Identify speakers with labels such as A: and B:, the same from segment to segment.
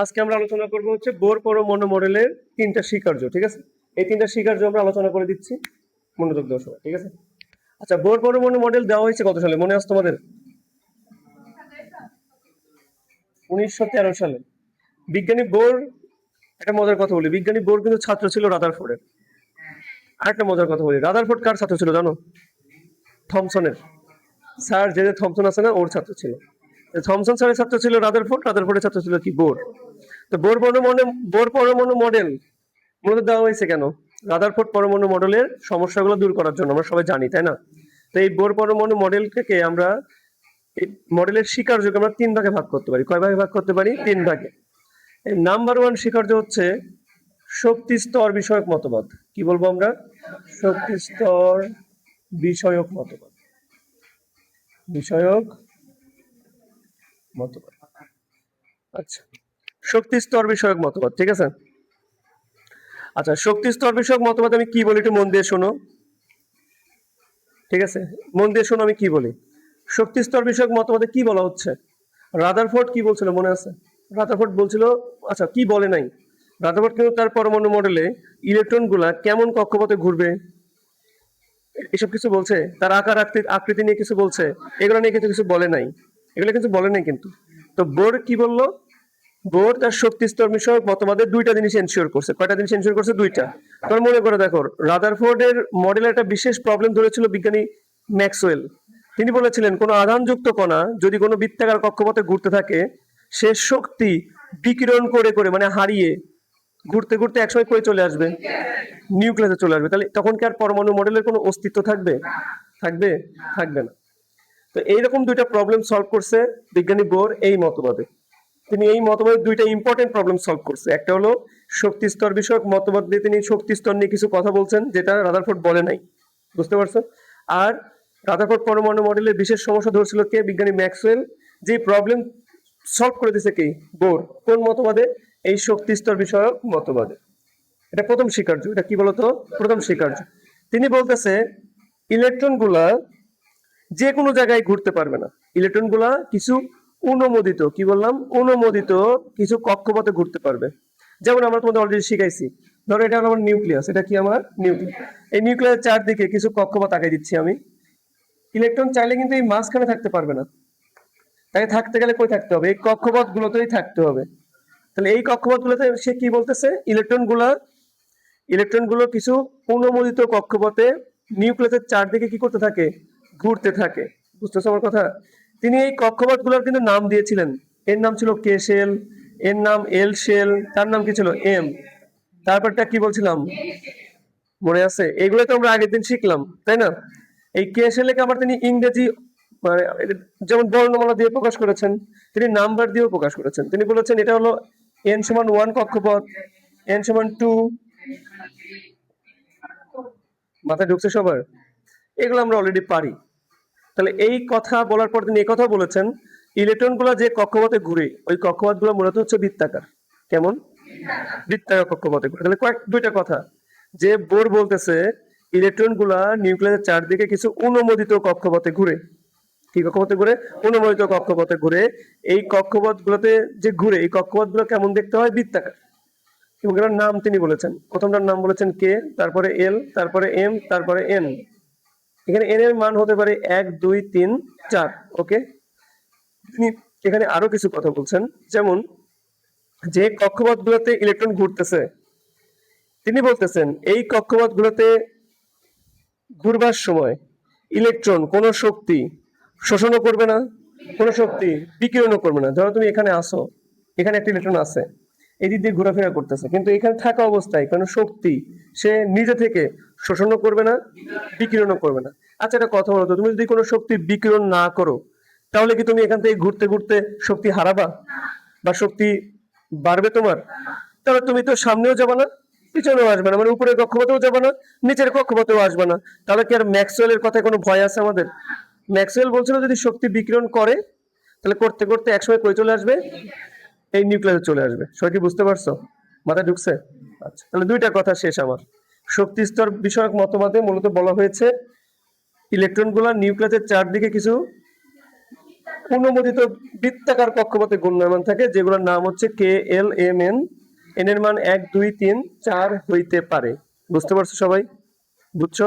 A: আজকে আমরা আলোচনা করবো হচ্ছে বোর পরমাণু মডেলের তিনটা স্বীকার্য, ঠিক আছে? এই তিনটা স্বীকার্য আমরা আলোচনা করে দিচ্ছি, মনোযোগ দেওয়ার সময়, ঠিক আছে? আচ্ছা, বোর পরমাণু মডেল দেওয়া হয়েছে কত সালে মনে আছে তোমাদের? 1913 সালে। বিজ্ঞানী বোর, একটা মজার কথা বলি, বিজ্ঞানী বোর কিন্তু ছাত্র ছিল রাদারফোর্ডের। আরেকটা মজার কথা বলি, রাদারফোর্ড কার ছাত্র ছিল জানো? থমসনের। স্যার যে থমসন আছে না, ওর ছাত্র ছিল। থমসন স্যারের ছাত্র ছিল রাদারফোর্ড, রাদারফোর্ডের ছাত্র ছিল কি বোর। তো বোর পরমাণু মডেল মূলত দেওয়া হয়েছে কেন? রাদারফোর্ড পরমাণু মডেলের সমস্যাগুলো দূর করার জন্য, আমরা সবাই জানি তাই না? তো এই বোর পরমাণু মডেলকে আমরা এই মডেলের স্বীকার্যকে আমরা তিন ভাগে ভাগ করতে পারি। কয় ভাগে ভাগ করতে পারি? তিন ভাগে। নাম্বার ওয়ান স্বীকার্য হচ্ছে শক্তি স্তর বিষয়ক মতবাদ। কি বলবো আমরা? শক্তি স্তর বিষয়ক মতবাদ। বিষয়ক মতবাদ। আচ্ছা, শক্তি স্তর বিষয়ক মতবাদ, ঠিক আছে? আচ্ছা, শক্তি স্তর বিষয়ক মতবাদ আমি কি বলি একটু মন দিয়ে শোনো, ঠিক আছে? মন দিয়ে শোনো আমি কি বলি। শক্তি স্তর বিষয়ক মতবাদে কি বলা হচ্ছে? রাদারফোর্ড কি বলছিল মনে আছে? রাদারফোর্ড বলছিল, আচ্ছা কি বলে নাই, রাদারফোর্ড কিন্তু তার পরমাণু মডেলে ইলেকট্রন গুলা কেমন কক্ষপথে ঘুরবে এসব কিছু বলছে, তার আকার আকৃতি নিয়ে কিছু বলছে, এগুলো নিয়ে কিন্তু কিছু বলে নাই, এগুলো কিছু বলে নাই কিন্তু। তো বোর কি বললো? বোর তার শক্তি স্তর বিষয়ক মতবাদের দুইটা জিনিস এনশিওর করছে। কয়টা জিনিস এনশিওর করছে? দুইটা। তোমার মনে করে দেখো, রাদারফোর্ডের মডেলে একটা বিশেষ প্রবলেম ধরেছিল বিজ্ঞানী ম্যাক্সওয়েল। তিনি বলেছিলেন কোন আধানযুক্ত কণা যদি কোনো বৃত্তাকার কক্ষপথে ঘুরতে থাকে, সে শক্তি বিকিরণ করে করে মানে হারিয়ে ঘুরতে ঘুরতে একসময় কই চলে আসবে? নিউক্লিয়াসে চলে আসবে। তাহলে তখন কি আর পরমাণু মডেলের কোনো অস্তিত্ব থাকবে? থাকবে? থাকবে না। তো এইরকম দুইটা প্রবলেম সলভ করছে বিজ্ঞানী বোর এই মতবাদে। তিনি এই মতবাদের দুইটা ইম্পর্টেন্ট প্রবলেম সলভ করছে। একটা হলো শক্তি স্তর বিষয়ক মতবাদ দিয়ে তিনি শক্তি স্তর নিয়ে কিছু কথা বলছেন যেটা রাদারফোর্ড বলে নাই, বুঝতে পারছো? আর রাদারফোর্ড পরমাণু মডেলের বিশেষ সমস্যা ধরছিল কে? বিজ্ঞানী ম্যাক্সওয়েল। যে প্রবলেম সলভ করে দিছে কি? বোর। কোন মতবাদে? এই শক্তি স্তর বিষয়ক মতবাদে। এটা প্রথম স্বীকার্য। এটা কি বলতো? প্রথম স্বীকার্য। তিনি বলতেছে ইলেকট্রন গুলা যে কোনো জায়গায় ঘুরতে পারবে না। ইলেকট্রন গুলা কিছু অনুমোদিত, কি বললাম? অনুমোদিত কিছু কক্ষপথে ঘুরতে পারবে। যেমন আমরা তোমাদের অলরেডি শিখাইছি, ধরো এটা হলো আমার নিউক্লিয়াস, এটা কি আমার নিউক্লিয়াস। এই নিউক্লিয়াস চারদিকে কিছু কক্ষপথ আঁকাই দিচ্ছি আমি। ইলেকট্রন চাইলে কিন্তু এই মাঝখানে থাকতে পারবে না, তাই থাকতে গেলে কই থাকতে হবে? এই কক্ষপথ গুলোতেই থাকতে হবে। তাহলে এই কক্ষপথ গুলোতে সে কি বলতেছে? ইলেকট্রন গুলো কিছু অনুমোদিত কক্ষপথে নিউক্লিয়াসের চারদিকে কি করতে থাকে? ঘুরতে থাকে। বুঝতেছো আমার কথা? তিনি এই কক্ষপথ গুলোর কিন্তু নাম দিয়েছিলেন। এর নাম ছিল কে শেল, এর নাম এল শেল, তার নাম কি ছিল? এম। তারপরটা কি বলছিলাম মনে আছে? এগুলো তো আমরা আগের দিন শিখলাম তাই না? এই কে শেলকে আবার তিনি ইংরেজি মানে যেমন বর্ণমালা দিয়ে প্রকাশ করেছেন, তিনি নাম্বার দিয়েও প্রকাশ করেছেন। তিনি বলেছেন এটা হলো এন সমান 1 কক্ষপথ, এন সমান 2। মাথায় ঢুকছে সবার? এগুলো আমরা অলরেডি পারি। তাহলে এই কথা বলার পর তিনি এই কথা বলেছেন ইলেকট্রন গুলা যে কক্ষপথে ঘুরে ওই কক্ষপথ গুলো মূলত হচ্ছে বৃত্তাকার। কেমন? বৃত্তাকার কক্ষপথে ঘুরে। তাহলে দুইটা কথা, যে বোর বলতেছে ইলেকট্রন গুলা নিউক্লিয়াসের চারদিকে কিছু অনুমোদিত কক্ষপথে ঘুরে। কি কক্ষপথে ঘুরে? অনুমোদিত কক্ষপথে ঘুরে। এই কক্ষপথ গুলোতে যে ঘুরে এই কক্ষপথ গুলো কেমন দেখতে হয়? বৃত্তাকার। এবং এটার নাম তিনি বলেছেন, প্রথমটার নাম বলেছেন কে, তারপরে এল, তারপরে এম, তারপরে এন। এখানে এন এর মান হতে পারে 1 2 3 4। ওকে, তিনি এখানে আরো কিছু কথা বলছেন, যেমন যে কক্ষপথ গুলোতে ইলেকট্রন ঘুরতেছে তিনি বলতেছেন এই কক্ষপথ গুলোতে ঘুরবার সময় ইলেকট্রন কোনো শক্তি শোষণও করবে না, কোনো শক্তি বিকিরণও করবে না। ধরো তুমি এখানে আসো, এখানে একটা ইলেকট্রন আছে, এই দিক দিয়ে ঘোরাফেরা করতেছে, কিন্তু এখানে থাকা অবস্থায় কোনো শক্তি সে নিজে থেকে শোষণও করবে না, বিকিরণও করবে না। আচ্ছা, একটা কথা বলো তো, তুমি যদি কোনো শক্তি বিকিরণ না করো তাহলে কি তুমি এখান থেকে ঘুরতে ঘুরতে শক্তি হারাবা বা শক্তি বাড়বে তোমার? তাহলে তুমি তো সামনেও যাবে না, পিছনেও আসবে না, মানে উপরের কক্ষপথেও যাবে না, নিচের কক্ষপথেও আসবে না। তাহলে কি আর ম্যাক্সওয়েলের কথায় কোনো ভয় আছে আমাদের? ম্যাক্সওয়েল বলছিল যদি শক্তি বিকিরণ করে তাহলে করতে করতে একসময় কই চলে আসবে? এই নিউক্লিয়াসে চলে আসবে। সবাই কি বুঝতে পারছো? মাথায় ঢুকছে? আচ্ছা, তাহলে দুইটা কথা শেষ আমার। শক্তি স্তর বিষয়ক মতবাদে মূলত বলা হয়েছে ইলেকট্রন গুলা নিউক্লিয়াসের চারদিকে কিছু অনুমোদিত বৃত্তাকার কক্ষপথে ঘূর্ণায়মান থাকে, যেগুলোর নাম হচ্ছে KLMN, এন এর মান 1 2 3 4 হইতে পারে। বুঝতে পারছো সবাই? বুঝছো?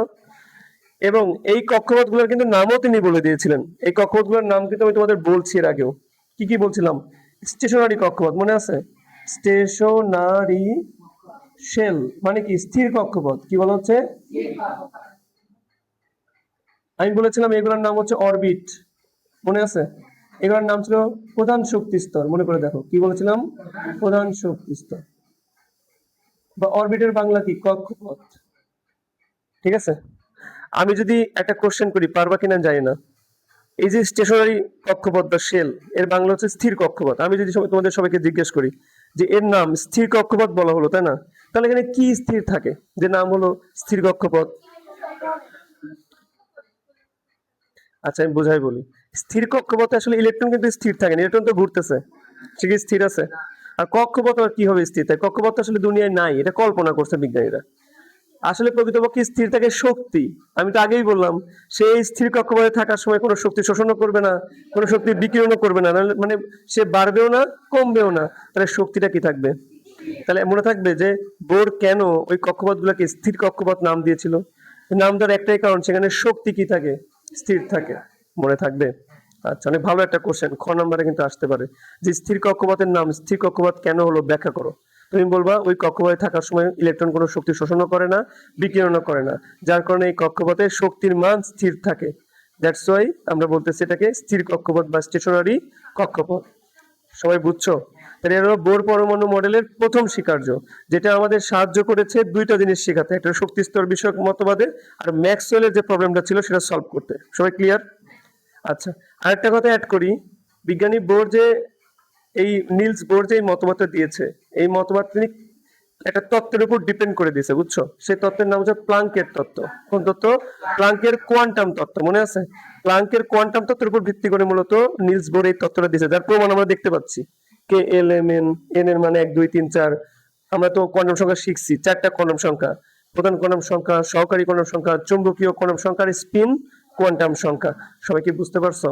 A: এবং এই কক্ষপথগুলোর কিন্তু নামও তিনি বলে দিয়েছিলেন। এই কক্ষপথগুলোর নাম কিন্তু আমি তোমাদের বলছি এর আগেও। কি কি বলছিলাম? স্টেশনারি কক্ষপথ, মনে আছে? স্টেশনারি শেল মানে কি? স্থির কক্ষপথ। কি বলা হচ্ছে? আমি বলেছিলাম এগুলোর নাম হচ্ছে অরবিট, মনে আছে? এগুলোর নাম ছিল প্রধান শক্তি স্তর। মনে করে দেখো, কি বলেছিলাম? প্রধান শক্তি স্তর বা অরবিটের বাংলা কি? কক্ষপথ। ঠিক আছে? আমি যদি একটা কোশ্চেন করি, পারবা কিনা জানি না। এই যে স্টেশনারি কক্ষপথ বা শেল, এর বাংলা হচ্ছে স্থির কক্ষপথ। আমি যদি তোমাদের সবাইকে জিজ্ঞেস করি যে এর নাম স্থির কক্ষপথ বলা হলো, তাই না? তাহলে এখানে কি স্থির থাকে যে নাম হলো স্থির কক্ষপথ? আচ্ছা, আমি বোঝাই বলি। স্থির কক্ষপথে আসলে ইলেকট্রন কিন্তু স্থির থাকে না, ইলেকট্রন তো ঘুরতেছে, সে কি স্থির আছে? আর কক্ষপথ আর কিভাবে স্থির থাকে? কক্ষপথ তো আসলে দুনিয়ায় নাই, এটা কল্পনা করছে বিজ্ঞানীরা। আসলে প্রকৃতপক্ষে স্থির থাকে শক্তি। আমি তো আগেই বললাম, সেই স্থির কক্ষপথে থাকার সময় কোনো শক্তি শোষণও করবে না, কোনো শক্তি বিকিরণও করবে না, মানে সে বাড়বেও না, কমবেও না। তাহলে শক্তিটা কি থাকবে? তাহলে মনে থাকবে যে বোর কেন ওই কক্ষপথগুলোকে স্থির কক্ষপথ নাম দিয়েছিল। নাম দেওয়ার একটাই কারণ, সেখানে শক্তি কি থাকে? স্থির থাকে। মনে থাকবে? আচ্ছা, অনেক ভালো একটা কোশ্চেন, খ নম্বরে কিন্তু আসতে পারে যে স্থির কক্ষপথের নাম স্থির কক্ষপথ কেন হলো, ব্যাখ্যা করো। তুমি বলবা ওই কক্ষপথে থাকার সময় ইলেকট্রন কোনো শক্তি শোষণও করে না, বিকিরণও করে না, যার কারণে এই কক্ষপথে শক্তির মান স্থির থাকে। দ্যাটস ওয়াই আমরা বলতেছি এটাকে স্থির কক্ষপথ বা স্টেশনারি কক্ষপথ। সবাই বুঝছো? তাহলে এর হলো বোর পরমাণু মডেলের প্রথম স্বীকার্য, যেটা আমাদের সাহায্য করেছে দুইটা জিনিস শেখাতে, একটা শক্তি স্তর বিষয়ক মতবাদে, আর ম্যাক্সওয়েলের যে প্রবলেমটা ছিল সেটা সলভ করতে। সবাই ক্লিয়ার? আচ্ছা, আরেকটা কথা অ্যাড করি। বিজ্ঞানী বোর যে এই নিলস বোর যে মতবাদটা দিয়েছে, এই মতবাদ তিনি একটা তত্ত্বের উপর ডিপেন্ড করে দিয়েছে, বুঝছো? সেই তত্ত্বের নাম হচ্ছে প্লাঙ্কের তত্ত্ব। কোন তত্ত্ব? প্লাঙ্কের কোয়ান্টাম তত্ত্ব, মনে আছে? প্লাঙ্কের কোয়ান্টাম তত্ত্বের উপর ভিত্তি করে মূলত নিলস বোর এই তত্ত্বটা দিয়েছে, যার প্রমাণ আমরা দেখতে পাচ্ছি। KLMN, এন এর মানে 1 2 3 4। আমরা তো কোয়ান্টাম সংখ্যা শিখছি, চারটা কোয়ান্টাম সংখ্যা: প্রধান কোয়ান্টাম সংখ্যা, সহকারী কোয়ান্টাম সংখ্যা, চুম্বকীয় কোয়ান্টাম সংখ্যা, আর স্পিন কোয়ান্টাম সংখ্যা। সবাই কি বুঝতে পারছো?